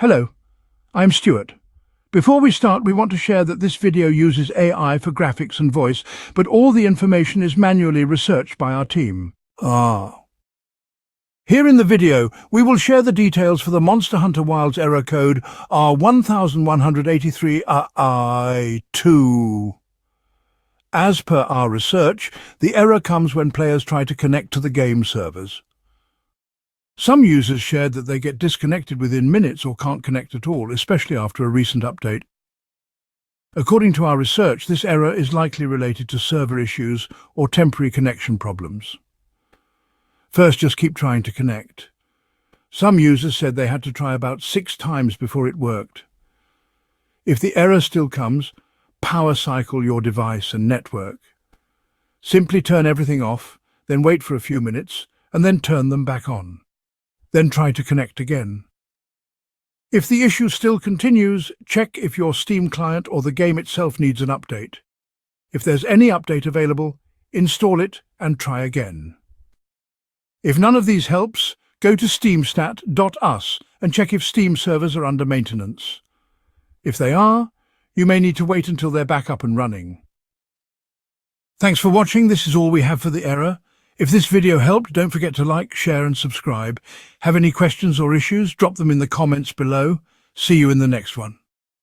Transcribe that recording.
Hello, I'm Stuart. Before we start, we want to share that this video uses AI for graphics and voice, but all the information is manually researched by our team. Here in the video, we will share the details for the Monster Hunter Wilds error code r1183-aaa-aaa2. As per our research, the error comes when players try to connect to the game servers. Some users shared that they get disconnected within minutes or can't connect at all, especially after a recent update. According to our research, this error is likely related to server issues or temporary connection problems. First, just keep trying to connect. Some users said they had to try about 6 times before it worked. If the error still comes, power cycle your device and network. Simply turn everything off, then wait for a few minutes, and then turn them back on. Then try to connect again. If the issue still continues, check if your Steam client or the game itself needs an update. If there's any update available, install it and try again. If none of these helps, go to steamstat.us and check if Steam servers are under maintenance. If they are, you may need to wait until they're back up and running. Thanks for watching. This is all we have for the error. If this video helped, don't forget to like, share and subscribe. Have any questions or issues? Drop them in the comments below. See you in the next one.